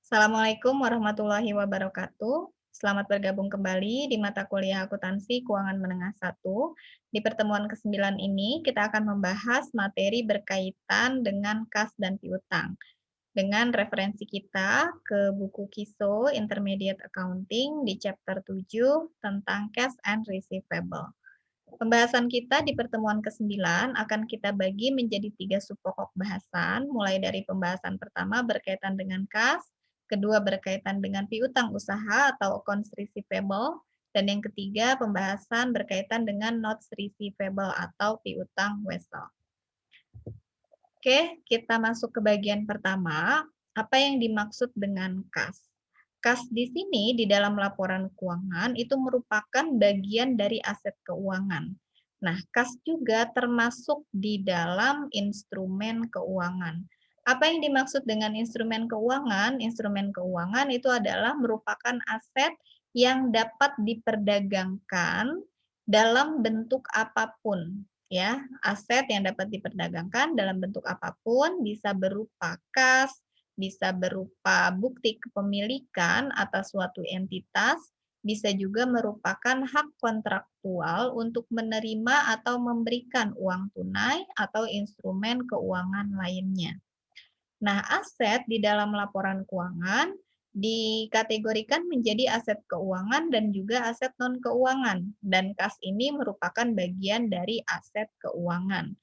Assalamualaikum warahmatullahi wabarakatuh. Selamat bergabung kembali di mata kuliah akuntansi keuangan menengah 1. Di pertemuan ke-9 ini, kita akan membahas materi berkaitan dengan kas dan piutang. Dengan referensi kita ke buku KISO Intermediate Accounting di chapter 7 tentang Cash and Receivable. Pembahasan kita di pertemuan ke-9 akan kita bagi menjadi 3 subpokok bahasan, mulai dari pembahasan pertama berkaitan dengan kas, kedua berkaitan dengan piutang usaha atau accounts receivable, dan yang ketiga pembahasan berkaitan dengan notes receivable atau piutang wesel. Oke, kita masuk ke bagian pertama, apa yang dimaksud dengan kas? Kas di sini di dalam laporan keuangan itu merupakan bagian dari aset keuangan. Nah, kas juga termasuk di dalam instrumen keuangan. Apa yang dimaksud dengan instrumen keuangan? Instrumen keuangan itu adalah merupakan aset yang dapat diperdagangkan dalam bentuk apapun, ya. Aset yang dapat diperdagangkan dalam bentuk apapun, bisa berupa kas, bisa berupa bukti kepemilikan atas suatu entitas, bisa juga merupakan hak kontraktual untuk menerima atau memberikan uang tunai atau instrumen keuangan lainnya. Nah, aset di dalam laporan keuangan dikategorikan menjadi aset keuangan dan juga aset non-keuangan, dan kas ini merupakan bagian dari aset keuangan.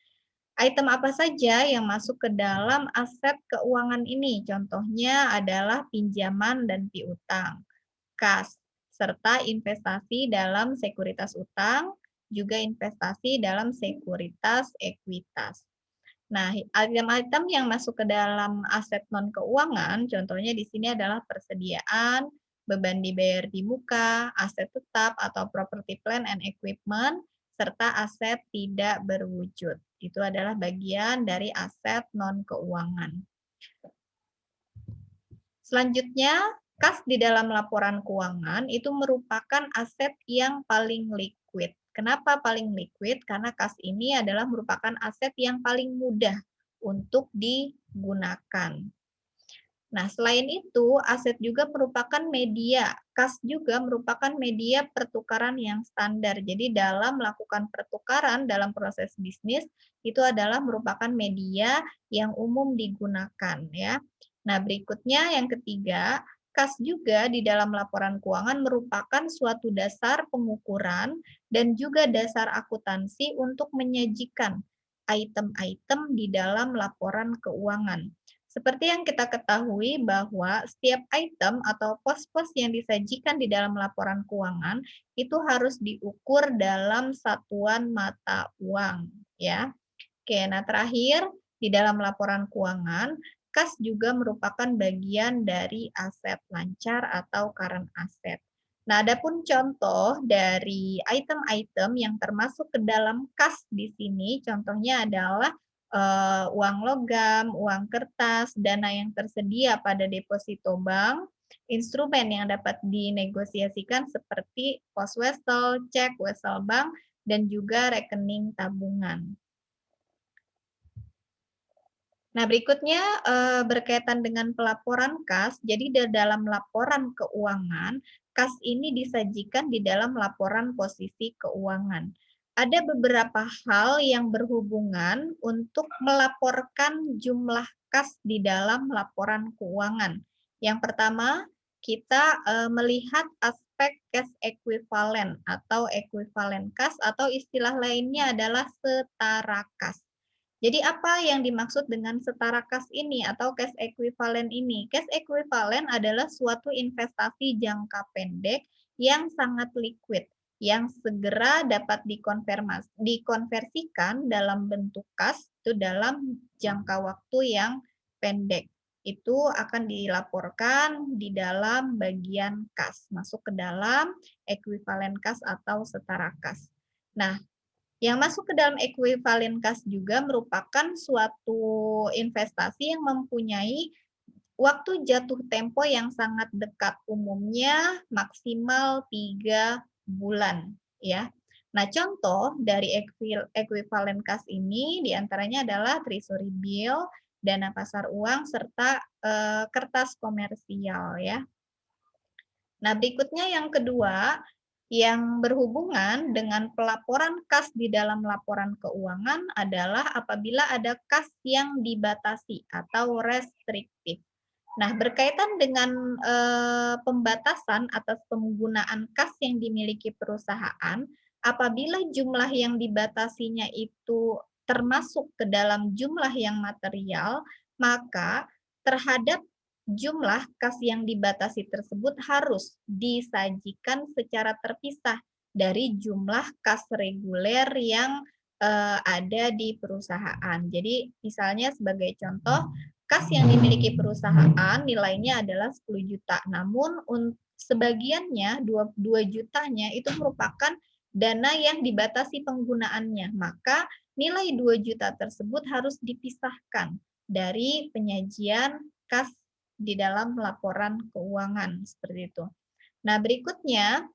Item apa saja yang masuk ke dalam aset keuangan ini? Contohnya adalah pinjaman dan piutang, kas, serta investasi dalam sekuritas utang, juga investasi dalam sekuritas ekuitas. Nah, item-item yang masuk ke dalam aset non-keuangan, contohnya di sini adalah persediaan, beban dibayar di muka, aset tetap atau property plant and equipment, serta aset tidak berwujud. Itu adalah bagian dari aset non-keuangan. Selanjutnya, kas di dalam laporan keuangan itu merupakan aset yang paling liquid. Kenapa paling liquid? Karena kas ini adalah merupakan aset yang paling mudah untuk digunakan. Nah, selain itu, aset juga merupakan media. Kas juga merupakan media pertukaran yang standar. Jadi, dalam melakukan pertukaran dalam proses bisnis, itu adalah merupakan media yang umum digunakan, ya. Nah, berikutnya yang ketiga, kas juga di dalam laporan keuangan merupakan suatu dasar pengukuran dan juga dasar akuntansi untuk menyajikan item-item di dalam laporan keuangan. Seperti yang kita ketahui bahwa setiap item atau pos-pos yang disajikan di dalam laporan keuangan itu harus diukur dalam satuan mata uang, ya. Oke, nah terakhir di dalam laporan keuangan, kas juga merupakan bagian dari aset lancar atau current asset. Nah, adapun contoh dari item-item yang termasuk ke dalam kas di sini, contohnya adalah uang logam, uang kertas, dana yang tersedia pada deposito bank, instrumen yang dapat dinegosiasikan seperti pos wesel, cek wesel bank, dan juga rekening tabungan. Nah, berikutnya berkaitan dengan pelaporan kas. Jadi di dalam laporan keuangan, kas ini disajikan di dalam laporan posisi keuangan. Ada beberapa hal yang berhubungan untuk melaporkan jumlah kas di dalam laporan keuangan. Yang pertama, kita melihat aspek cash equivalent atau equivalent kas atau istilah lainnya adalah setara kas. Jadi apa yang dimaksud dengan setara kas ini atau cash equivalent ini? Cash equivalent adalah suatu investasi jangka pendek yang sangat liquid, yang segera dapat dikonversikan dalam bentuk kas itu dalam jangka waktu yang pendek. Itu akan dilaporkan di dalam bagian kas, masuk ke dalam equivalent kas atau setara kas. Nah, yang masuk ke dalam equivalent kas juga merupakan suatu investasi yang mempunyai waktu jatuh tempo yang sangat dekat, umumnya maksimal 3 bulan, ya. Nah, contoh dari equivalent kas ini diantaranya adalah treasury bill, dana pasar uang, serta kertas komersial ya. Nah, berikutnya yang kedua, yang berhubungan dengan pelaporan kas di dalam laporan keuangan adalah apabila ada kas yang dibatasi atau restriktif. Nah, berkaitan dengan pembatasan atas penggunaan kas yang dimiliki perusahaan, apabila jumlah yang dibatasinya itu termasuk ke dalam jumlah yang material, maka terhadap jumlah kas yang dibatasi tersebut harus disajikan secara terpisah dari jumlah kas reguler yang ada di perusahaan. Jadi, misalnya sebagai contoh, kas yang dimiliki perusahaan nilainya adalah 10 juta, namun sebagiannya 2 jutanya itu merupakan dana yang dibatasi penggunaannya, maka nilai 2 juta tersebut harus dipisahkan dari penyajian kas di dalam laporan keuangan, seperti itu. Nah, berikutnya,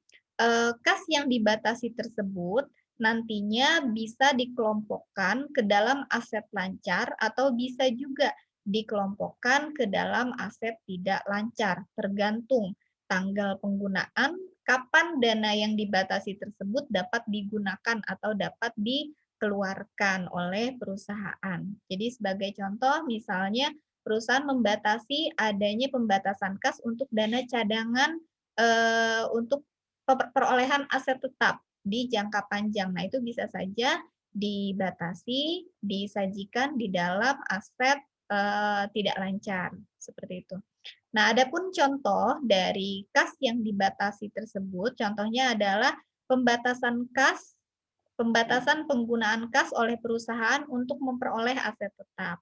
kas yang dibatasi tersebut nantinya bisa dikelompokkan ke dalam aset lancar atau bisa juga dikelompokkan ke dalam aset tidak lancar, tergantung tanggal penggunaan, kapan dana yang dibatasi tersebut dapat digunakan atau dapat dikeluarkan oleh perusahaan. Jadi sebagai contoh, misalnya perusahaan membatasi adanya pembatasan kas untuk dana cadangan untuk perolehan aset tetap di jangka panjang. Nah, itu bisa saja dibatasi, disajikan di dalam aset tidak lancar, seperti itu. Nah, adapun contoh dari kas yang dibatasi tersebut, contohnya adalah pembatasan penggunaan kas oleh perusahaan untuk memperoleh aset tetap.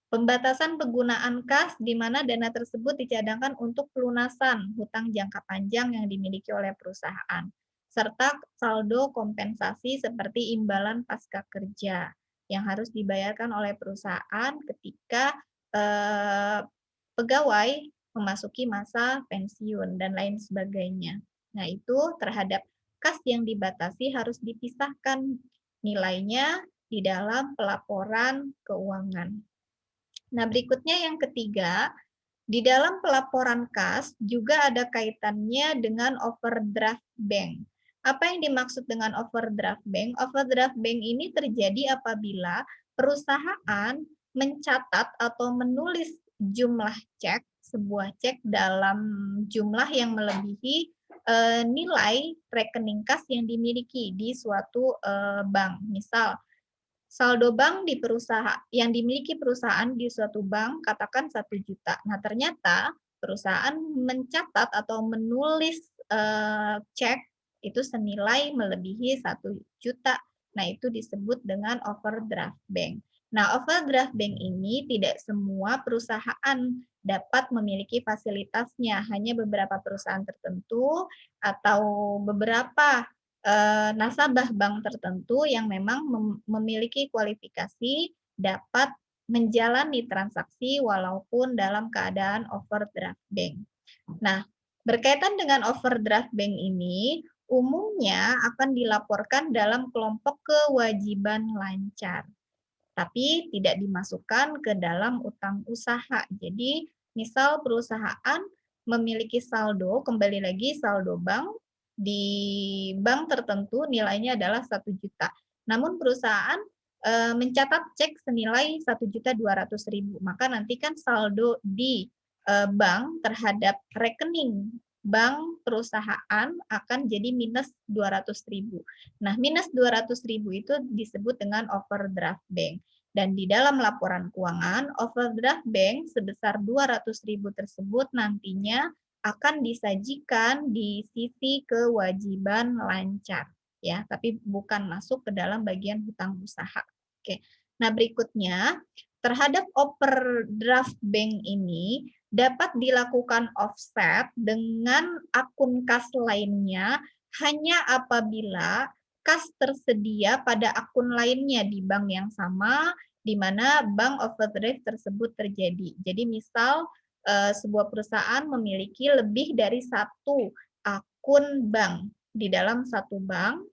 Pembatasan penggunaan kas di mana dana tersebut dicadangkan untuk pelunasan hutang jangka panjang yang dimiliki oleh perusahaan, serta saldo kompensasi seperti imbalan pasca kerja yang harus dibayarkan oleh perusahaan ketika pegawai memasuki masa pensiun dan lain sebagainya. Nah, itu terhadap kas yang dibatasi harus dipisahkan nilainya di dalam pelaporan keuangan. Nah, berikutnya yang ketiga, di dalam pelaporan kas juga ada kaitannya dengan overdraft bank. Apa yang dimaksud dengan overdraft bank? Overdraft bank ini terjadi apabila perusahaan mencatat atau menulis jumlah cek, sebuah cek dalam jumlah yang melebihi nilai rekening kas yang dimiliki di suatu bank. Misal, saldo bank di perusahaan yang dimiliki perusahaan di suatu bank katakan 1 juta. Nah, ternyata perusahaan mencatat atau menulis cek itu senilai melebihi 1 juta. Nah, itu disebut dengan overdraft bank. Nah, overdraft bank ini tidak semua perusahaan dapat memiliki fasilitasnya, hanya beberapa perusahaan tertentu atau beberapa nasabah bank tertentu yang memang memiliki kualifikasi dapat menjalani transaksi walaupun dalam keadaan overdraft bank. Nah, berkaitan dengan overdraft bank ini, umumnya akan dilaporkan dalam kelompok kewajiban lancar, tapi tidak dimasukkan ke dalam utang usaha. Jadi, misal perusahaan memiliki saldo, kembali lagi saldo bank, di bank tertentu nilainya adalah 1 juta. Namun perusahaan mencatat cek senilai 1.200.000. Maka nanti kan saldo di bank terhadap rekening bank perusahaan akan jadi minus 200.000. Nah, minus 200.000 itu disebut dengan overdraft bank. Dan di dalam laporan keuangan, overdraft bank sebesar 200.000 tersebut nantinya akan disajikan di sisi kewajiban lancar, ya, tapi bukan masuk ke dalam bagian hutang usaha. Oke. Nah, berikutnya terhadap overdraft bank ini dapat dilakukan offset dengan akun kas lainnya hanya apabila kas tersedia pada akun lainnya di bank yang sama di mana bank overdraft tersebut terjadi. Jadi misal sebuah perusahaan memiliki lebih dari satu akun bank di dalam satu bank,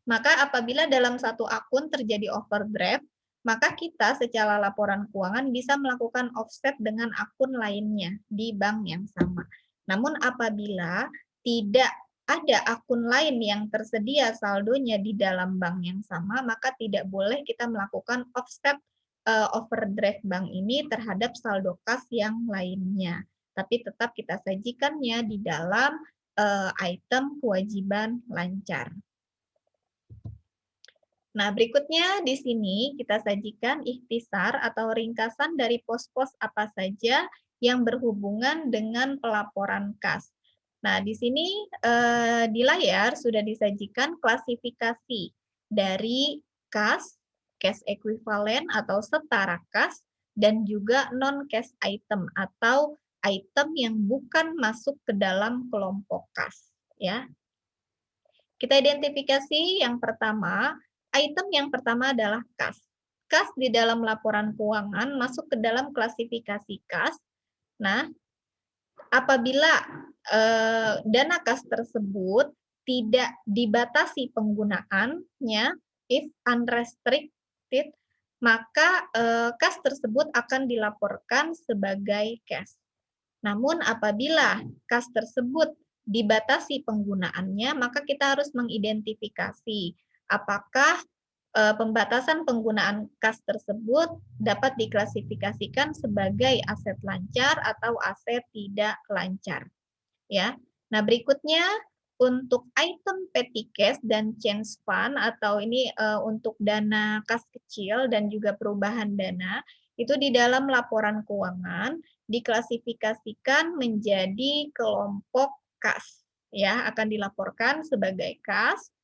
maka apabila dalam satu akun terjadi overdraft, maka kita secara laporan keuangan bisa melakukan offset dengan akun lainnya di bank yang sama. Namun apabila tidak ada akun lain yang tersedia saldonya di dalam bank yang sama, maka tidak boleh kita melakukan offset overdraft bank ini terhadap saldo kas yang lainnya. Tapi tetap kita sajikannya di dalam item kewajiban lancar. Nah, berikutnya di sini kita sajikan ikhtisar atau ringkasan dari pos-pos apa saja yang berhubungan dengan pelaporan kas. Nah, di sini di layar sudah disajikan klasifikasi dari kas, cash equivalent atau setara kas, dan juga non-cash item atau item yang bukan masuk ke dalam kelompok kas. Ya, kita identifikasi yang pertama, item yang pertama adalah kas. Kas di dalam laporan keuangan masuk ke dalam klasifikasi kas. Nah, apabila dana kas tersebut tidak dibatasi penggunaannya, if unrestricted, maka kas tersebut akan dilaporkan sebagai cash. Namun apabila kas tersebut dibatasi penggunaannya, maka kita harus mengidentifikasi apakah pembatasan penggunaan kas tersebut dapat diklasifikasikan sebagai aset lancar atau aset tidak lancar. Ya. Nah, berikutnya untuk item petty cash dan change fund atau ini untuk dana kas kecil dan juga perubahan dana, itu di dalam laporan keuangan diklasifikasikan menjadi kelompok kas, ya, akan dilaporkan sebagai kas.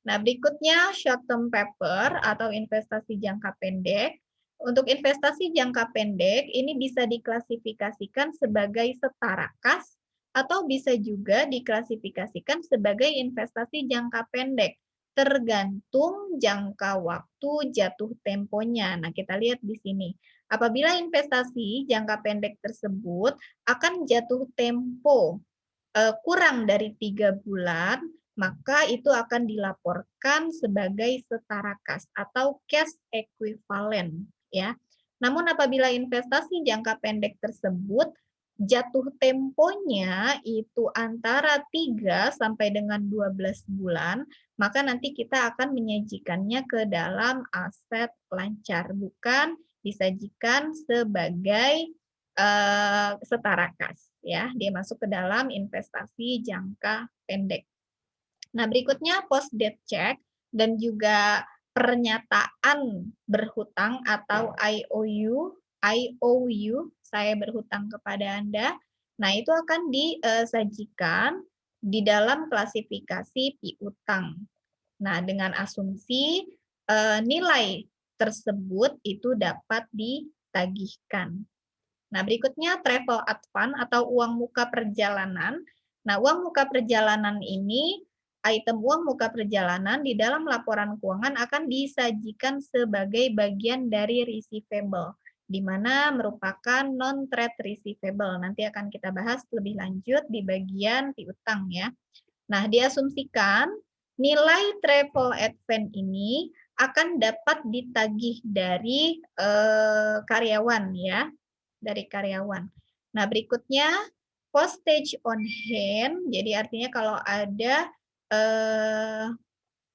Nah, berikutnya short term paper atau investasi jangka pendek. Untuk investasi jangka pendek ini bisa diklasifikasikan sebagai setara kas atau bisa juga diklasifikasikan sebagai investasi jangka pendek, tergantung jangka waktu jatuh temponya. Nah, kita lihat di sini. Apabila investasi jangka pendek tersebut akan jatuh tempo kurang dari 3 bulan, maka itu akan dilaporkan sebagai setara kas atau cash equivalent, ya. Namun apabila investasi jangka pendek tersebut jatuh temponya itu antara 3 sampai dengan 12 bulan, maka nanti kita akan menyajikannya ke dalam aset lancar, bukan disajikan sebagai setara kas, ya. Dia masuk ke dalam investasi jangka pendek. Nah, berikutnya post debt check dan juga pernyataan berhutang atau IOU, saya berhutang kepada Anda. Nah, itu akan disajikan di dalam klasifikasi piutang. Nah, dengan asumsi nilai tersebut itu dapat ditagihkan. Nah, berikutnya travel advance atau uang muka perjalanan. Nah, uang muka perjalanan ini, item uang muka perjalanan di dalam laporan keuangan akan disajikan sebagai bagian dari receivable, di mana merupakan non-trade receivable. Nanti akan kita bahas lebih lanjut di bagian piutang ya. Nah, diasumsikan nilai travel advance ini akan dapat ditagih dari karyawan ya, dari karyawan. Nah, berikutnya postage on hand, jadi artinya kalau ada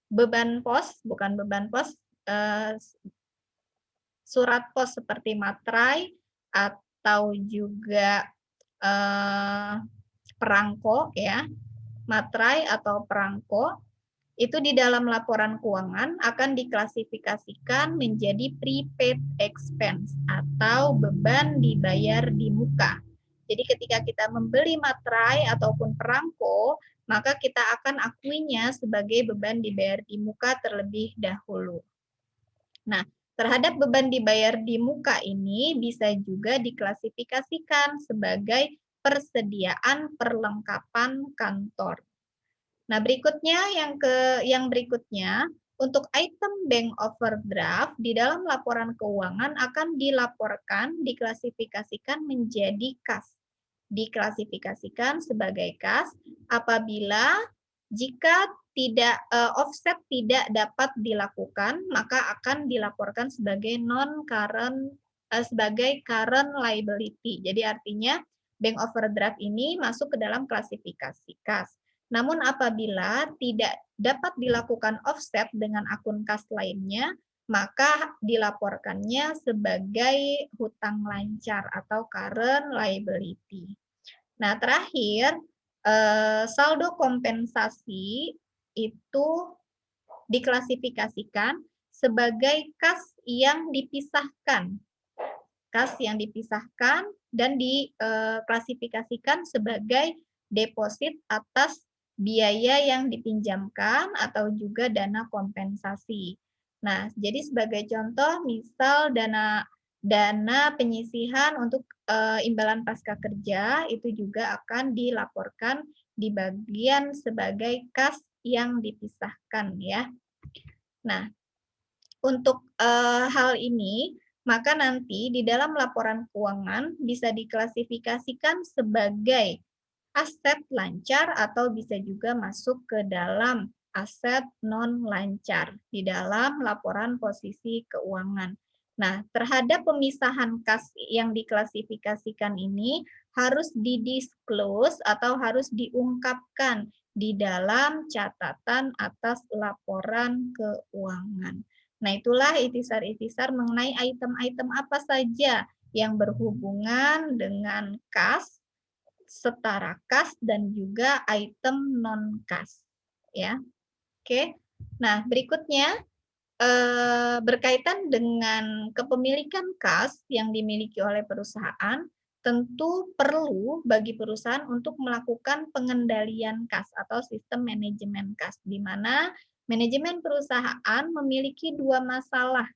beban pos, bukan beban pos, surat pos seperti materai atau juga perangko ya, materai atau perangko, itu di dalam laporan keuangan akan diklasifikasikan menjadi prepaid expense atau beban dibayar di muka. Jadi ketika kita membeli materai ataupun perangko, maka kita akan akuinya sebagai beban dibayar di muka terlebih dahulu. Nah, terhadap beban dibayar di muka ini bisa juga diklasifikasikan sebagai persediaan perlengkapan kantor. Nah, berikutnya yang berikutnya untuk item bank overdraft di dalam laporan keuangan akan dilaporkan, diklasifikasikan menjadi kas. Diklasifikasikan sebagai kas apabila jika offset tidak dapat dilakukan, maka akan dilaporkan sebagai sebagai current liability. Jadi artinya bank overdraft ini masuk ke dalam klasifikasi kas. Namun apabila tidak dapat dilakukan offset dengan akun kas lainnya, maka dilaporkannya sebagai hutang lancar atau current liability. Nah, terakhir, saldo kompensasi itu diklasifikasikan sebagai kas yang dipisahkan. Kas yang dipisahkan dan diklasifikasikan sebagai deposit atas biaya yang dipinjamkan atau juga dana kompensasi. Nah, jadi sebagai contoh, misal dana penyisihan untuk imbalan pasca kerja itu juga akan dilaporkan di bagian sebagai kas yang dipisahkan ya. Nah, untuk hal ini maka nanti di dalam laporan keuangan bisa diklasifikasikan sebagai aset lancar atau bisa juga masuk ke dalam aset non lancar di dalam laporan posisi keuangan. Nah, terhadap pemisahan kas yang diklasifikasikan ini harus didisclose atau harus diungkapkan di dalam catatan atas laporan keuangan. Nah, itulah ikhtisar-ikhtisar mengenai item-item apa saja yang berhubungan dengan kas, setara kas, dan juga item non-kas. Ya, oke. Nah, berikutnya berkaitan dengan kepemilikan kas yang dimiliki oleh perusahaan, tentu perlu bagi perusahaan untuk melakukan pengendalian kas atau sistem manajemen kas, di mana manajemen perusahaan memiliki dua masalah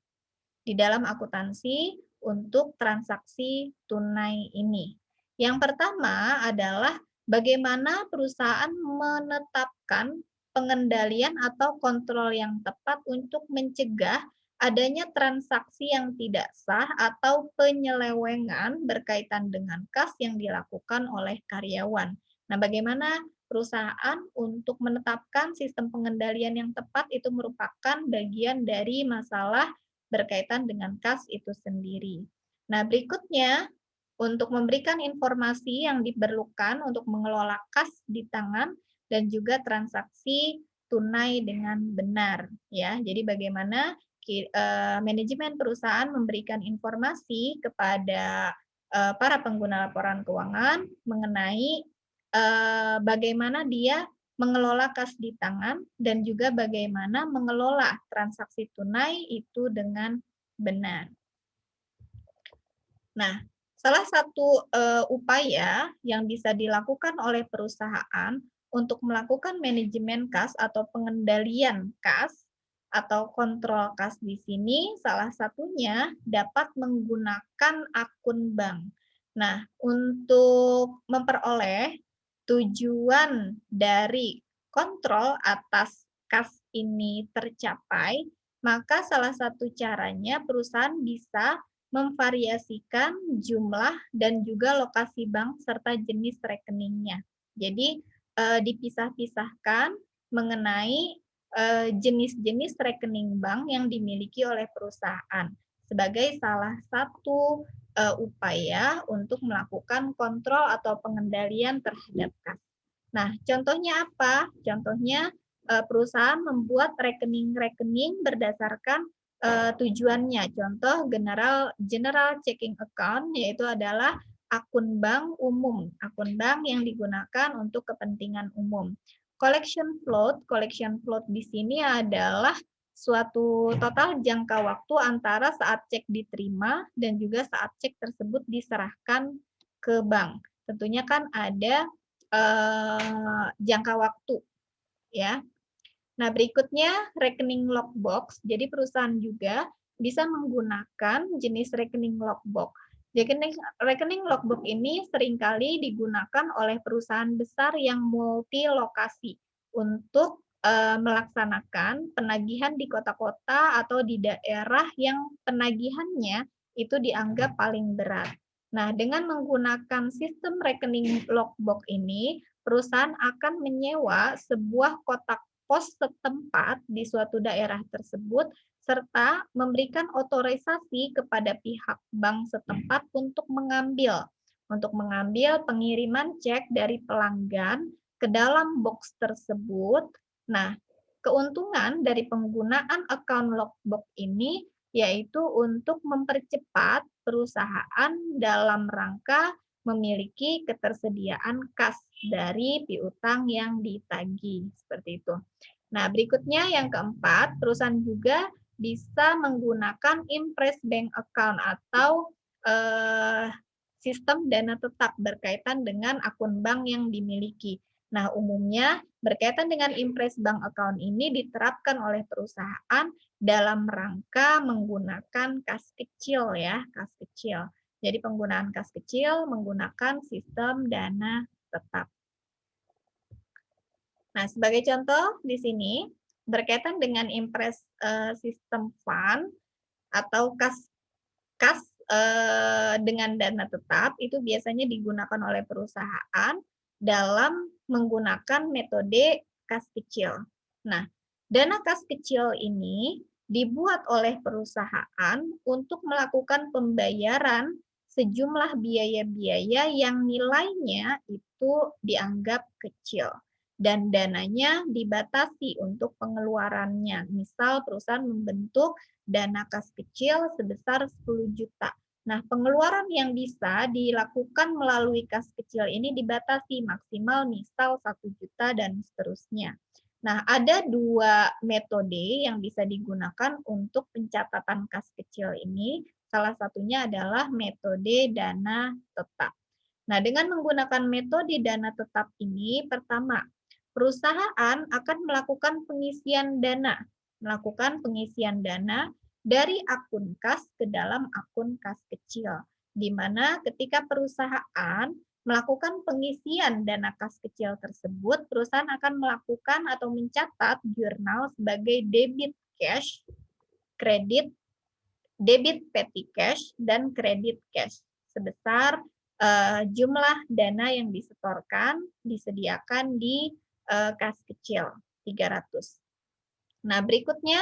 di dalam akuntansi untuk transaksi tunai ini. Yang pertama adalah bagaimana perusahaan menetapkan pengendalian atau kontrol yang tepat untuk mencegah adanya transaksi yang tidak sah atau penyelewengan berkaitan dengan kas yang dilakukan oleh karyawan. Nah, bagaimana perusahaan untuk menetapkan sistem pengendalian yang tepat itu merupakan bagian dari masalah berkaitan dengan kas itu sendiri. Nah, berikutnya untuk memberikan informasi yang diperlukan untuk mengelola kas di tangan dan juga transaksi tunai dengan benar ya. Jadi bagaimana manajemen perusahaan memberikan informasi kepada para pengguna laporan keuangan mengenai bagaimana dia mengelola kas di tangan dan juga bagaimana mengelola transaksi tunai itu dengan benar. Nah, salah satu upaya yang bisa dilakukan oleh perusahaan untuk melakukan manajemen kas atau pengendalian kas atau kontrol kas di sini salah satunya dapat menggunakan akun bank. Nah, untuk memperoleh tujuan dari kontrol atas kas ini tercapai, maka salah satu caranya perusahaan bisa memvariasikan jumlah dan juga lokasi bank serta jenis rekeningnya. Jadi dipisah-pisahkan mengenai jenis-jenis rekening bank yang dimiliki oleh perusahaan sebagai salah satu upaya untuk melakukan kontrol atau pengendalian terhadap kas. Nah, contohnya apa? Contohnya perusahaan membuat rekening-rekening berdasarkan tujuannya. Contoh general checking account yaitu adalah akun bank umum, akun bank yang digunakan untuk kepentingan umum. Collection float di sini adalah suatu total jangka waktu antara saat cek diterima dan juga saat cek tersebut diserahkan ke bank. Tentunya kan ada jangka waktu ya. Nah, berikutnya rekening lockbox. Jadi perusahaan juga bisa menggunakan jenis rekening lockbox. Rekening lockbox ini seringkali digunakan oleh perusahaan besar yang multi lokasi untuk melaksanakan penagihan di kota-kota atau di daerah yang penagihannya itu dianggap paling berat. Nah, dengan menggunakan sistem rekening lockbox ini, perusahaan akan menyewa sebuah kotak pos setempat di suatu daerah tersebut, serta memberikan otorisasi kepada pihak bank setempat untuk mengambil pengiriman cek dari pelanggan ke dalam box tersebut. Nah, keuntungan dari penggunaan account logbook ini yaitu untuk mempercepat perusahaan dalam rangka memiliki ketersediaan kas dari piutang yang ditagih, seperti itu. Nah, berikutnya yang keempat, perusahaan juga bisa menggunakan impress bank account atau sistem dana tetap berkaitan dengan akun bank yang dimiliki. Nah, umumnya berkaitan dengan impress bank account ini diterapkan oleh perusahaan dalam rangka menggunakan kas kecil ya, kas kecil. Jadi penggunaan kas kecil menggunakan sistem dana tetap. Nah, sebagai contoh di sini berkaitan dengan impress sistem fund atau kas dengan dana tetap itu biasanya digunakan oleh perusahaan dalam menggunakan metode kas kecil. Nah, dana kas kecil ini dibuat oleh perusahaan untuk melakukan pembayaran sejumlah biaya-biaya yang nilainya itu dianggap kecil dan dananya dibatasi untuk pengeluarannya. Misal perusahaan membentuk dana kas kecil sebesar 10 juta. Nah, pengeluaran yang bisa dilakukan melalui kas kecil ini dibatasi maksimal misal 1 juta dan seterusnya. Nah, ada dua metode yang bisa digunakan untuk pencatatan kas kecil ini. Salah satunya adalah metode dana tetap. Nah, dengan menggunakan metode dana tetap ini, pertama, perusahaan akan melakukan pengisian dana dari akun kas ke dalam akun kas kecil, di mana ketika perusahaan melakukan pengisian dana kas kecil tersebut, perusahaan akan melakukan atau mencatat jurnal sebagai debit cash, kredit, debit petty cash, dan kredit cash sebesar jumlah dana yang disetorkan, disediakan di kas kecil 300. Nah, berikutnya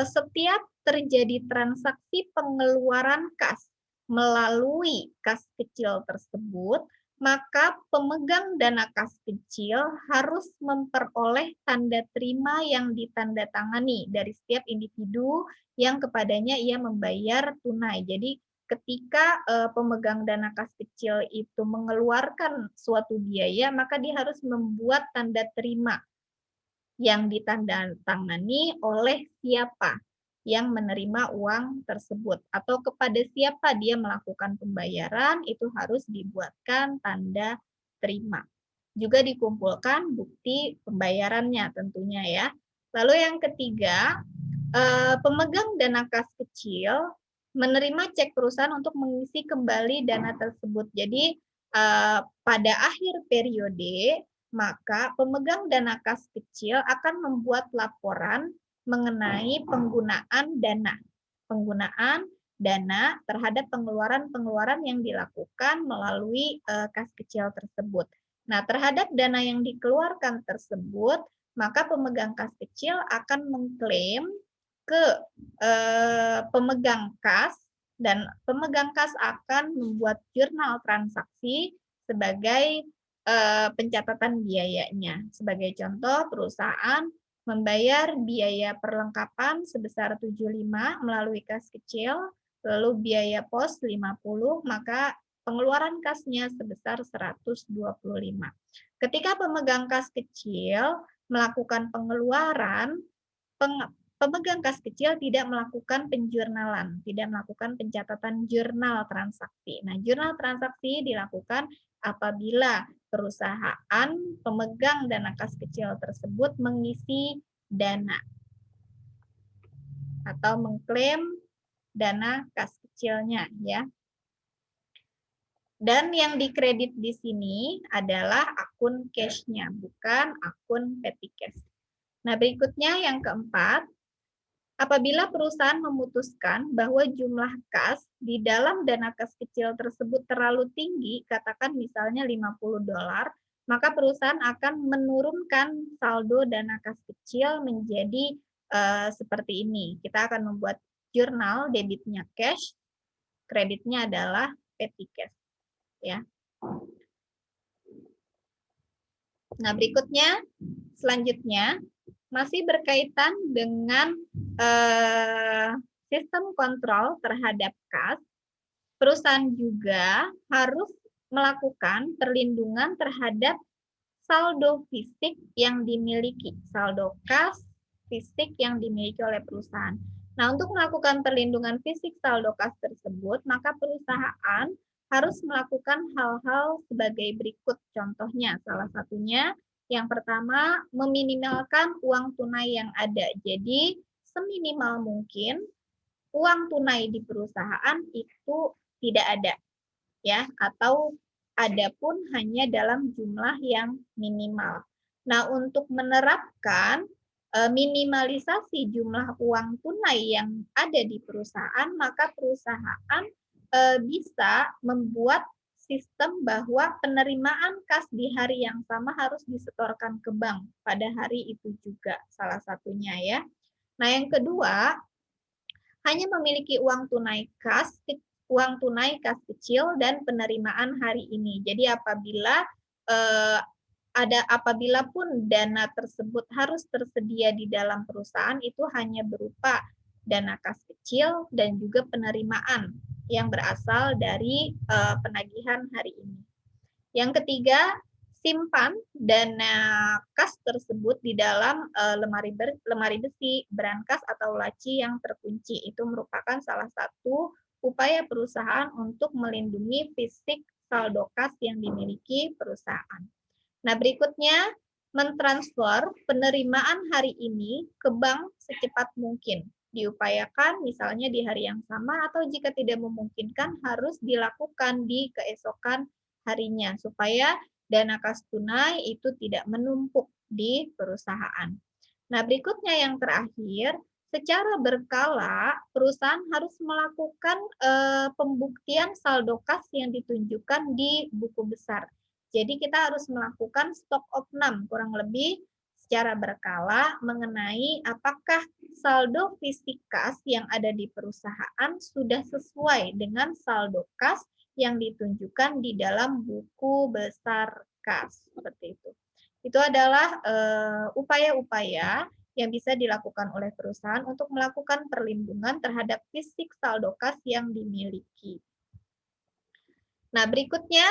setiap terjadi transaksi pengeluaran kas melalui kas kecil tersebut, maka pemegang dana kas kecil harus memperoleh tanda terima yang ditandatangani dari setiap individu yang kepadanya ia membayar tunai. Jadi ketika pemegang dana kas kecil itu mengeluarkan suatu biaya, maka dia harus membuat tanda terima yang ditandatangani oleh siapa yang menerima uang tersebut atau kepada siapa dia melakukan pembayaran itu harus dibuatkan tanda terima. Juga dikumpulkan bukti pembayarannya tentunya ya. Lalu yang ketiga, pemegang dana kas kecil menerima cek perusahaan untuk mengisi kembali dana tersebut. Jadi pada akhir periode maka pemegang dana kas kecil akan membuat laporan mengenai penggunaan dana terhadap pengeluaran-pengeluaran yang dilakukan melalui kas kecil tersebut. Nah, terhadap dana yang dikeluarkan tersebut, maka pemegang kas kecil akan mengklaim ke pemegang kas dan pemegang kas akan membuat jurnal transaksi sebagai pencatatan biayanya. Sebagai contoh, perusahaan membayar biaya perlengkapan sebesar 75 melalui kas kecil, lalu biaya pos 50, maka pengeluaran kasnya sebesar 125. Ketika pemegang kas kecil melakukan pengeluaran, pemegang kas kecil tidak melakukan penjurnalan, tidak melakukan pencatatan jurnal transaksi. Nah, jurnal transaksi dilakukan apabila perusahaan pemegang dana kas kecil tersebut mengisi dana atau mengklaim dana kas kecilnya ya. Dan yang dikredit di sini adalah akun cash-nya, bukan akun petty cash. Nah, berikutnya yang keempat, apabila perusahaan memutuskan bahwa jumlah kas di dalam dana kas kecil tersebut terlalu tinggi, katakan misalnya $50, maka perusahaan akan menurunkan saldo dana kas kecil menjadi seperti ini. Kita akan membuat jurnal, debitnya cash, kreditnya adalah petty cash, ya. Nah, berikutnya, selanjutnya, masih berkaitan dengan sistem kontrol terhadap kas, perusahaan juga harus melakukan perlindungan terhadap saldo fisik yang dimiliki, saldo kas fisik yang dimiliki oleh perusahaan. Nah, untuk melakukan perlindungan fisik saldo kas tersebut, maka perusahaan harus melakukan hal-hal sebagai berikut. Contohnya, salah satunya yang pertama, meminimalkan uang tunai yang ada. Jadi, seminimal mungkin uang tunai di perusahaan itu tidak ada, ya, atau ada pun hanya dalam jumlah yang minimal. Nah, untuk menerapkan minimalisasi jumlah uang tunai yang ada di perusahaan, maka perusahaan bisa membuat sistem bahwa penerimaan kas di hari yang sama harus disetorkan ke bank pada hari itu juga, salah satunya, ya. Nah, yang kedua, hanya memiliki uang tunai kas kecil dan penerimaan hari ini. Jadi apabila pun dana tersebut harus tersedia di dalam perusahaan, itu hanya berupa dana kas kecil dan juga penerimaan yang berasal dari penagihan hari ini. Yang ketiga, simpan dana kas tersebut di dalam lemari besi, brankas atau laci yang terkunci. Itu merupakan salah satu upaya perusahaan untuk melindungi fisik saldo kas yang dimiliki perusahaan. Nah, berikutnya, mentransfer penerimaan hari ini ke bank secepat mungkin. Diupayakan misalnya di hari yang sama, atau jika tidak memungkinkan harus dilakukan di keesokan harinya, supaya dana kas tunai itu tidak menumpuk di perusahaan. Nah, berikutnya yang terakhir, secara berkala perusahaan harus melakukan pembuktian saldo kas yang ditunjukkan di buku besar. Jadi kita harus melakukan stok opnam kurang lebih secara berkala mengenai apakah saldo fisik kas yang ada di perusahaan sudah sesuai dengan saldo kas yang ditunjukkan di dalam buku besar kas, seperti itu. Itu adalah upaya-upaya yang bisa dilakukan oleh perusahaan untuk melakukan perlindungan terhadap fisik saldo kas yang dimiliki. Nah, berikutnya,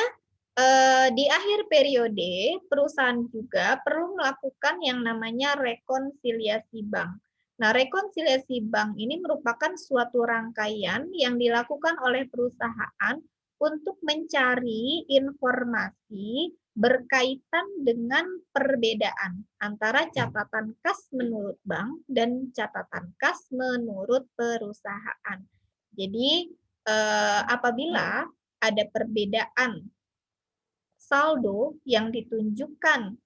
di akhir periode, perusahaan juga perlu melakukan yang namanya rekonsiliasi bank. Nah, rekonsiliasi bank ini merupakan suatu rangkaian yang dilakukan oleh perusahaan untuk mencari informasi berkaitan dengan perbedaan antara catatan kas menurut bank dan catatan kas menurut perusahaan. Jadi, apabila ada perbedaan saldo yang ditunjukkan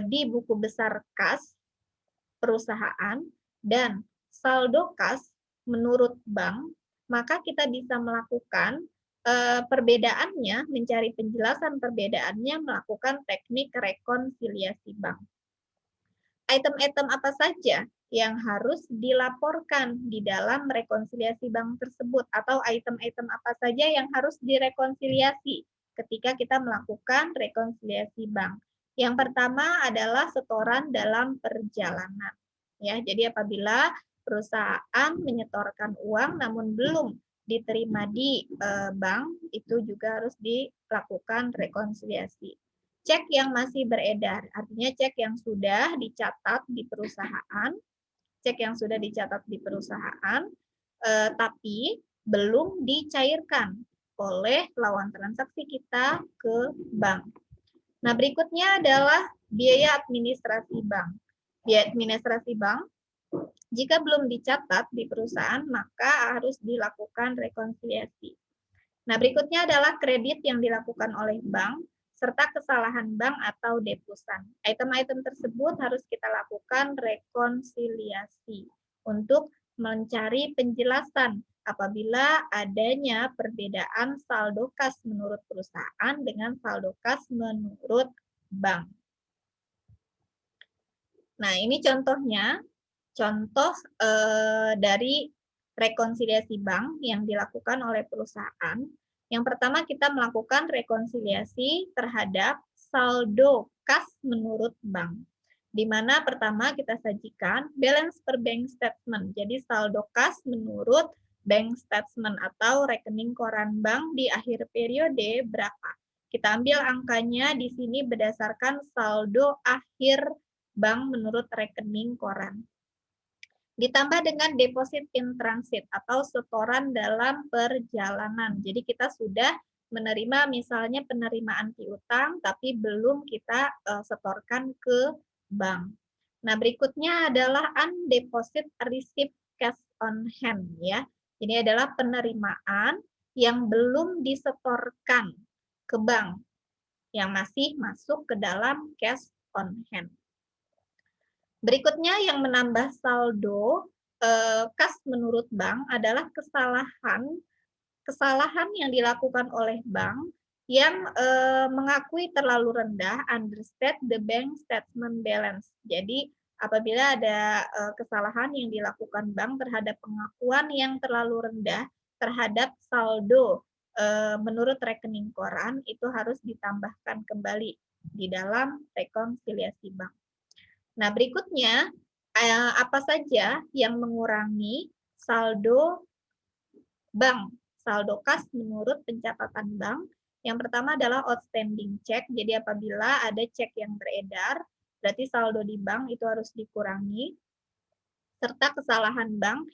di buku besar kas perusahaan dan saldo kas menurut bank, maka kita bisa melakukan perbedaannya, mencari penjelasan perbedaannya, melakukan teknik rekonsiliasi bank. Item-item apa saja yang harus dilaporkan di dalam rekonsiliasi bank tersebut, atau item-item apa saja yang harus direkonsiliasi ketika kita melakukan rekonsiliasi bank. Yang pertama adalah setoran dalam perjalanan. Ya, jadi apabila perusahaan menyetorkan uang namun belum diterima di bank, itu juga harus dilakukan rekonsiliasi. Cek yang masih beredar, artinya cek yang sudah dicatat di perusahaan, tapi belum dicairkan oleh lawan transaksi kita ke bank. Nah, berikutnya adalah biaya administrasi bank. Biaya administrasi bank, jika belum dicatat di perusahaan, maka harus dilakukan rekonsiliasi. Nah, berikutnya adalah kredit yang dilakukan oleh bank, serta kesalahan bank atau deposan. Item-item tersebut harus kita lakukan rekonsiliasi untuk mencari penjelasan apabila adanya perbedaan saldo kas menurut perusahaan dengan saldo kas menurut bank. Nah, ini contohnya, contoh dari rekonsiliasi bank yang dilakukan oleh perusahaan. Yang pertama kita melakukan rekonsiliasi terhadap saldo kas menurut bank. Di mana pertama kita sajikan balance per bank statement. Jadi saldo kas menurut bank statement atau rekening koran bank di akhir periode berapa. Kita ambil angkanya di sini berdasarkan saldo akhir bank menurut rekening koran. Ditambah dengan deposit in transit atau setoran dalam perjalanan. Jadi kita sudah menerima misalnya penerimaan piutang tapi belum kita setorkan ke bank. Nah, berikutnya adalah undeposit receipt cash on hand ya. Ini adalah penerimaan yang belum disetorkan ke bank yang masih masuk ke dalam cash on hand. Berikutnya yang menambah saldo kas menurut bank adalah kesalahan yang dilakukan oleh bank yang mengakui terlalu rendah, understate the bank statement balance. Jadi apabila ada kesalahan yang dilakukan bank terhadap pengakuan yang terlalu rendah terhadap saldo menurut rekening koran, itu harus ditambahkan kembali di dalam rekonsiliasi bank. Nah, berikutnya, apa saja yang mengurangi saldo bank, saldo kas menurut pencatatan bank? Yang pertama adalah outstanding check. Jadi apabila ada cek yang beredar, berarti saldo di bank itu harus dikurangi. Serta kesalahan bank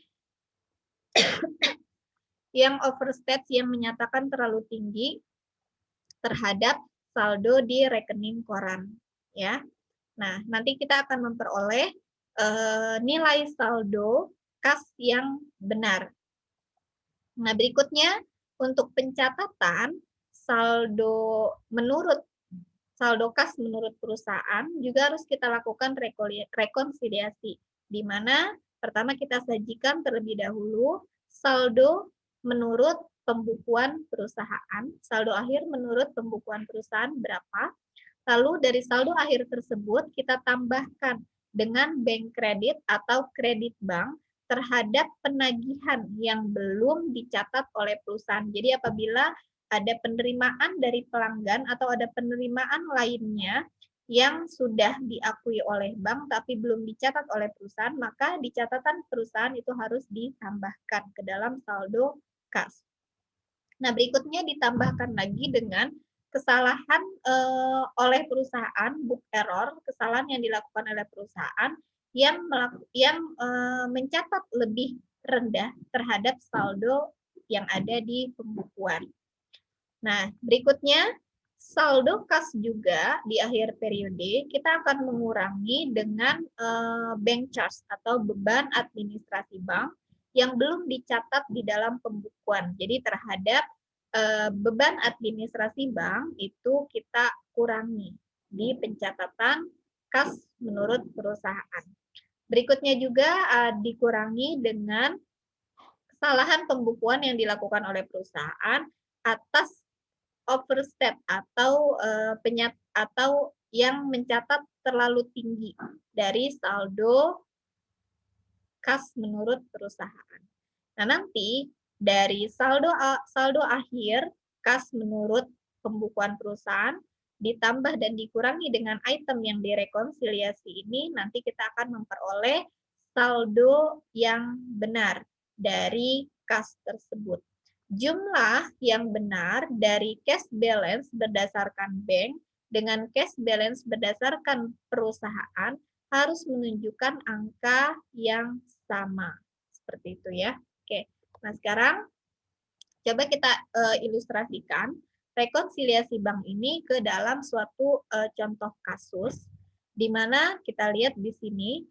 yang overstate yang menyatakan terlalu tinggi terhadap saldo di rekening koran. Ya. Nah, nanti kita akan memperoleh nilai saldo kas yang benar. Nah, berikutnya untuk pencatatan saldo kas menurut perusahaan juga harus kita lakukan rekonsiliasi, di mana pertama kita sajikan terlebih dahulu saldo menurut pembukuan perusahaan, saldo akhir menurut pembukuan perusahaan berapa. Lalu dari saldo akhir tersebut kita tambahkan dengan bank kredit atau kredit bank terhadap penagihan yang belum dicatat oleh perusahaan. Jadi apabila ada penerimaan dari pelanggan atau ada penerimaan lainnya yang sudah diakui oleh bank tapi belum dicatat oleh perusahaan, maka di catatan perusahaan itu harus ditambahkan ke dalam saldo kas. Nah, berikutnya ditambahkan lagi dengan kesalahan oleh perusahaan, book error, kesalahan yang dilakukan oleh perusahaan yang mencatat lebih rendah terhadap saldo yang ada di pembukuan. Nah, berikutnya saldo kas juga di akhir periode kita akan mengurangi dengan bank charge atau beban administrasi bank yang belum dicatat di dalam pembukuan. Jadi terhadap beban administrasi bank itu kita kurangi di pencatatan kas menurut perusahaan. Berikutnya juga dikurangi dengan kesalahan pembukuan yang dilakukan oleh perusahaan atas overstep atau atau yang mencatat terlalu tinggi dari saldo kas menurut perusahaan. Nah, nanti dari saldo akhir kas menurut pembukuan perusahaan ditambah dan dikurangi dengan item yang direkonsiliasi ini, nanti kita akan memperoleh saldo yang benar dari kas tersebut. Jumlah yang benar dari cash balance berdasarkan bank dengan cash balance berdasarkan perusahaan harus menunjukkan angka yang sama. Seperti itu ya. Oke. Nah, sekarang coba kita ilustrasikan rekonsiliasi bank ini ke dalam suatu contoh kasus di mana kita lihat di sini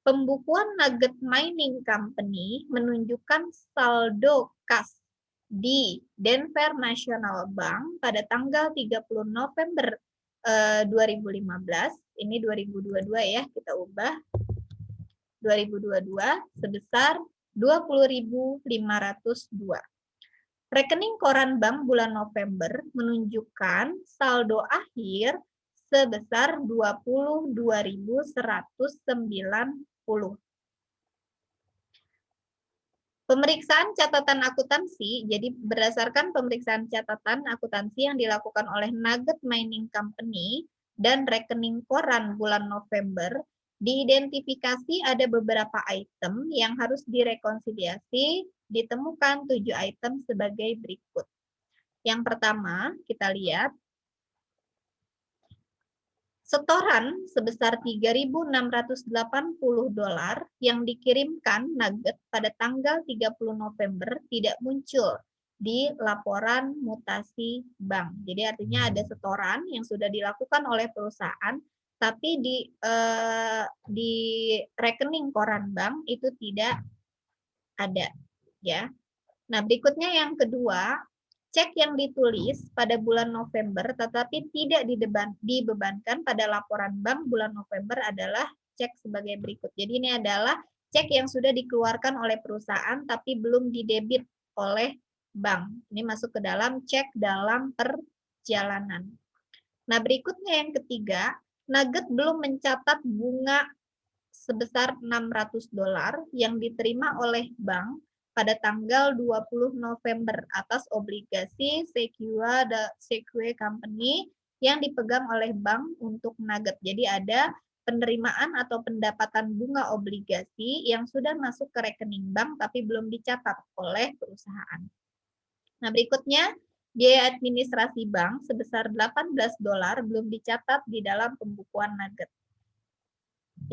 pembukuan Nugget Mining Company menunjukkan saldo kas di Denver National Bank pada tanggal 30 November 2015, ini 2022 ya, kita ubah 2022 sebesar 20.502. Rekening koran bank bulan November menunjukkan saldo akhir sebesar 22.190. Pemeriksaan catatan akuntansi, jadi berdasarkan pemeriksaan catatan akuntansi yang dilakukan oleh Nugget Mining Company dan rekening koran bulan November, diidentifikasi ada beberapa item yang harus direkonsiliasi, ditemukan 7 item sebagai berikut. Yang pertama, kita lihat setoran sebesar $3.680 yang dikirimkan Nugget pada tanggal 30 November tidak muncul di laporan mutasi bank. Jadi artinya ada setoran yang sudah dilakukan oleh perusahaan, tapi di rekening koran bank itu tidak ada, ya. Nah, berikutnya yang kedua, cek yang ditulis pada bulan November tetapi tidak dibebankan pada laporan bank bulan November adalah cek sebagai berikut. Jadi ini adalah cek yang sudah dikeluarkan oleh perusahaan tapi belum didebit oleh bank. Ini masuk ke dalam cek dalam perjalanan. Nah, berikutnya yang ketiga, Nugget belum mencatat bunga sebesar $600 yang diterima oleh bank pada tanggal 20 November atas obligasi Secure Company yang dipegang oleh bank untuk Nugget. Jadi ada penerimaan atau pendapatan bunga obligasi yang sudah masuk ke rekening bank tapi belum dicatat oleh perusahaan. Nah, berikutnya biaya administrasi bank sebesar $18 belum dicatat di dalam pembukuan Nugget.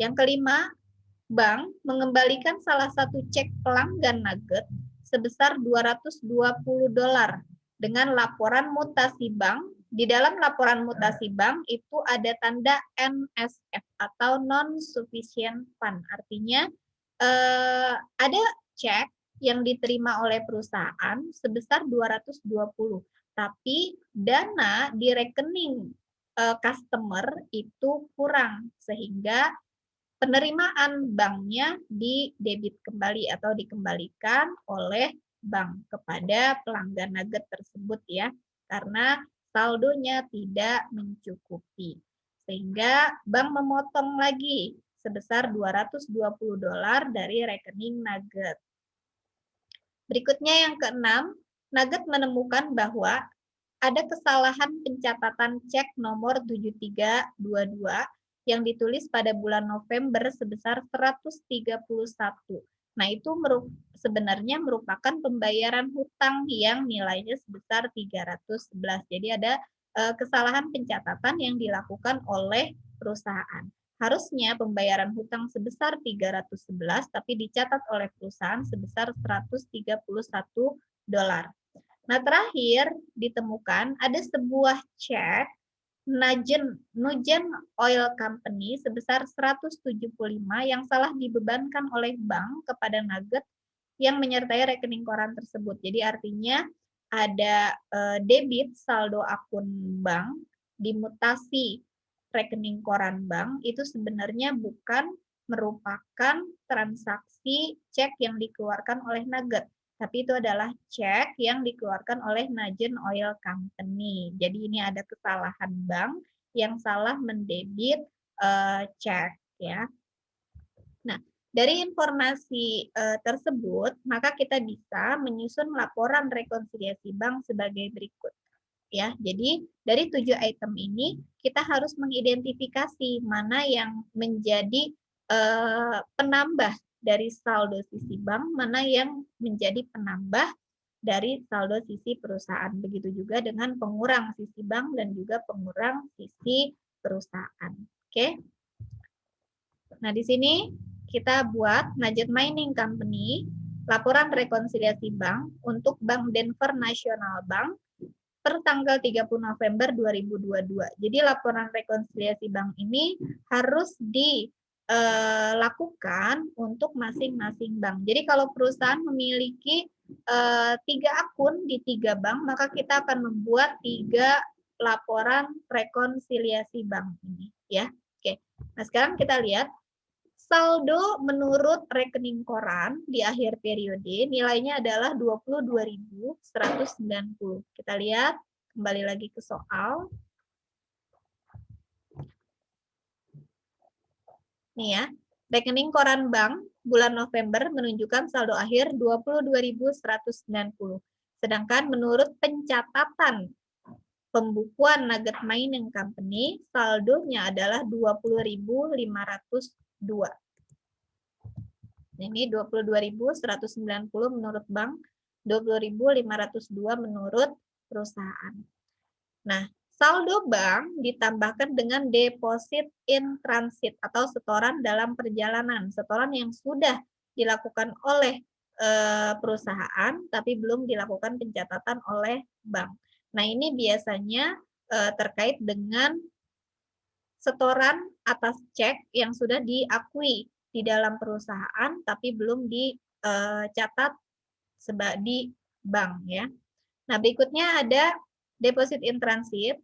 Yang kelima, bank mengembalikan salah satu cek pelanggan Nugget sebesar $220 dengan laporan mutasi bank. Di dalam laporan mutasi bank itu ada tanda NSF atau non-sufficient fund. Artinya ada cek yang diterima oleh perusahaan sebesar 220, tapi dana di rekening customer itu kurang sehingga penerimaan banknya didebit kembali atau dikembalikan oleh bank kepada pelanggan Nugget tersebut, ya, karena saldonya tidak mencukupi. Sehingga bank memotong lagi sebesar $220 dari rekening Nugget. Berikutnya yang keenam, Nugget menemukan bahwa ada kesalahan pencatatan cek nomor 7322 yang ditulis pada bulan November sebesar 131. Nah, itu sebenarnya merupakan pembayaran hutang yang nilainya sebesar 311. Jadi ada kesalahan pencatatan yang dilakukan oleh perusahaan. Harusnya pembayaran hutang sebesar 311 tapi dicatat oleh perusahaan sebesar $131. Nah, terakhir ditemukan ada sebuah cek Nugen Oil Company sebesar 175 yang salah dibebankan oleh bank kepada Nugget yang menyertai rekening koran tersebut. Jadi artinya ada debit saldo akun bank dimutasi rekening koran bank itu sebenarnya bukan merupakan transaksi cek yang dikeluarkan oleh Nugget, tapi itu adalah cek yang dikeluarkan oleh Nugen Oil Company. Jadi ini ada kesalahan bank yang salah mendebit cek, ya. Nah, dari informasi tersebut, maka kita bisa menyusun laporan rekonsiliasi bank sebagai berikut. Ya, jadi dari 7 item ini kita harus mengidentifikasi mana yang menjadi penambah dari saldo sisi bank, mana yang menjadi penambah dari saldo sisi perusahaan. Begitu juga dengan pengurang sisi bank dan juga pengurang sisi perusahaan. Oke. Nah, di sini kita buat Nugget Mining Company laporan rekonsiliasi bank untuk Bank Denver National Bank per tanggal 30 November 2022. Jadi laporan rekonsiliasi bank ini harus dilakukan untuk masing-masing bank. Jadi kalau perusahaan memiliki 3 akun di 3 bank, maka kita akan membuat 3 laporan rekonsiliasi bank ini, ya. Oke. Nah, sekarang kita lihat Saldo menurut rekening koran di akhir periode nilainya adalah 22.190. Kita lihat kembali lagi ke soal. Nih ya, rekening koran bank bulan November menunjukkan saldo akhir 22.190. Sedangkan menurut pencatatan pembukuan Nugget Mining Company, saldonya adalah 20.502. Ini 22.190 menurut bank, 20.502 menurut perusahaan. Nah, saldo bank ditambahkan dengan deposit in transit atau setoran dalam perjalanan. Setoran yang sudah dilakukan oleh perusahaan tapi belum dilakukan pencatatan oleh bank. Nah, ini biasanya terkait dengan setoran atas cek yang sudah diakui di dalam perusahaan tapi belum dicatat di bank ya. Nah, berikutnya ada deposit in transit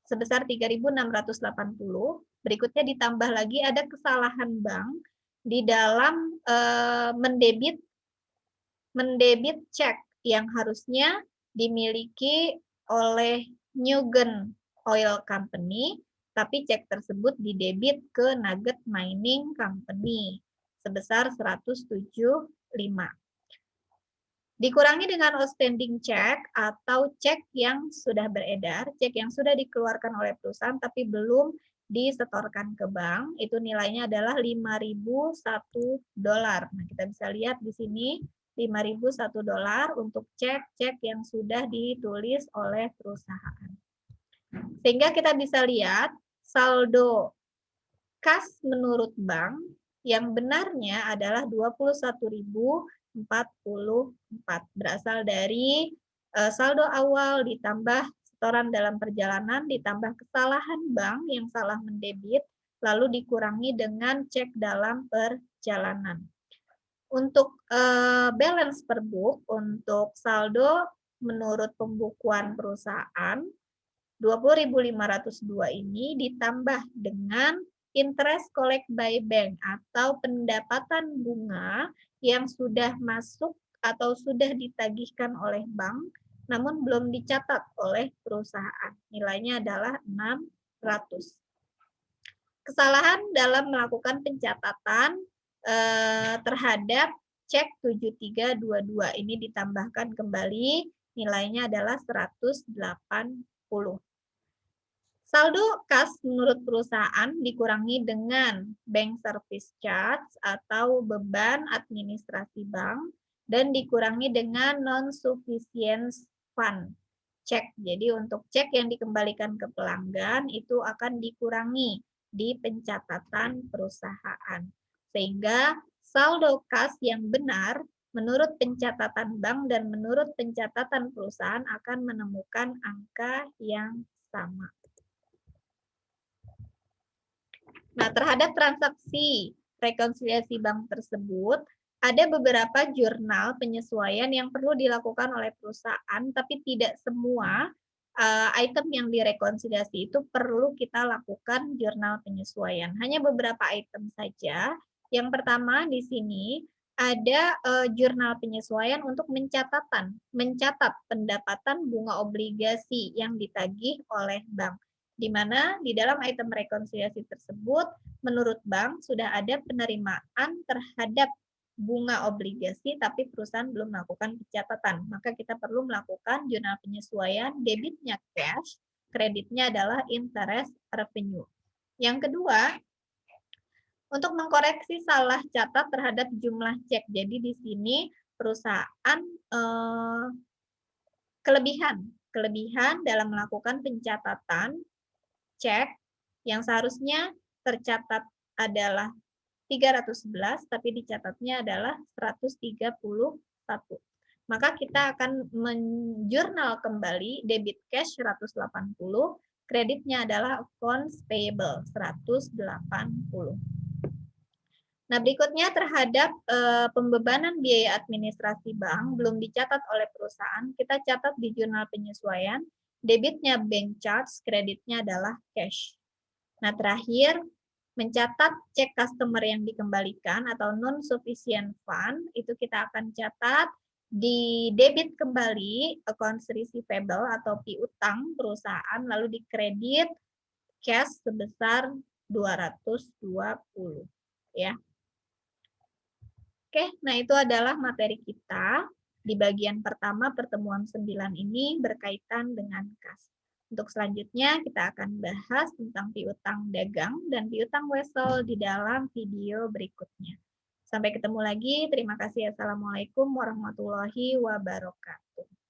sebesar 3.680. Berikutnya ditambah lagi ada kesalahan bank di dalam mendebit cek yang harusnya dimiliki oleh Newgen Oil Company, tapi cek tersebut didebit ke Nugget Mining Company sebesar 175. Dikurangi dengan outstanding check atau cek yang sudah beredar, cek yang sudah dikeluarkan oleh perusahaan tapi belum disetorkan ke bank, itu nilainya adalah $5.001. Nah, kita bisa lihat di sini $5.001 untuk cek-cek yang sudah ditulis oleh perusahaan. Sehingga kita bisa lihat saldo kas menurut bank yang benarnya adalah 21.044, berasal dari saldo awal ditambah setoran dalam perjalanan ditambah kesalahan bank yang salah mendebit lalu dikurangi dengan cek dalam perjalanan. Untuk balance per book untuk saldo menurut pembukuan perusahaan 20.502 ini ditambah dengan interest collect by bank atau pendapatan bunga yang sudah masuk atau sudah ditagihkan oleh bank namun belum dicatat oleh perusahaan. Nilainya adalah 600. Kesalahan dalam melakukan pencatatan terhadap cek 7322 ini ditambahkan kembali, nilainya adalah 180. Saldo kas menurut perusahaan dikurangi dengan bank service charge atau beban administrasi bank dan dikurangi dengan non-sufficient fund check. Jadi untuk cek yang dikembalikan ke pelanggan itu akan dikurangi di pencatatan perusahaan. Sehingga saldo kas yang benar menurut pencatatan bank dan menurut pencatatan perusahaan akan menemukan angka yang sama. Nah, terhadap transaksi rekonsiliasi bank tersebut, ada beberapa jurnal penyesuaian yang perlu dilakukan oleh perusahaan, tapi tidak semua item yang direkonsiliasi itu perlu kita lakukan jurnal penyesuaian. Hanya beberapa item saja. Yang pertama di sini ada jurnal penyesuaian untuk mencatat pendapatan bunga obligasi yang ditagih oleh bank. Di mana di dalam item rekonsiliasi tersebut, menurut bank sudah ada penerimaan terhadap bunga obligasi, tapi perusahaan belum melakukan pencatatan. Maka kita perlu melakukan jurnal penyesuaian, debitnya cash, kreditnya adalah interest revenue. Yang kedua, untuk mengkoreksi salah catat terhadap jumlah cek. Jadi di sini perusahaan kelebihan dalam melakukan pencatatan cek yang seharusnya tercatat adalah 311 tapi dicatatnya adalah 131. Maka kita akan menjurnal kembali debit cash 180, kreditnya adalah accounts payable 180. Nah, berikutnya terhadap pembebanan biaya administrasi bank belum dicatat oleh perusahaan, kita catat di jurnal penyesuaian, debitnya bank charge, kreditnya adalah cash. Nah, terakhir mencatat cek customer yang dikembalikan atau non-sufficient fund, itu kita akan catat di debit kembali accounts receivable atau piutang perusahaan, lalu di kredit cash sebesar 220 ya. Oke, nah itu adalah materi kita di bagian pertama pertemuan 9 ini berkaitan dengan kas. Untuk selanjutnya kita akan bahas tentang piutang dagang dan piutang wesel di dalam video berikutnya. Sampai ketemu lagi. Terima kasih. Assalamualaikum warahmatullahi wabarakatuh.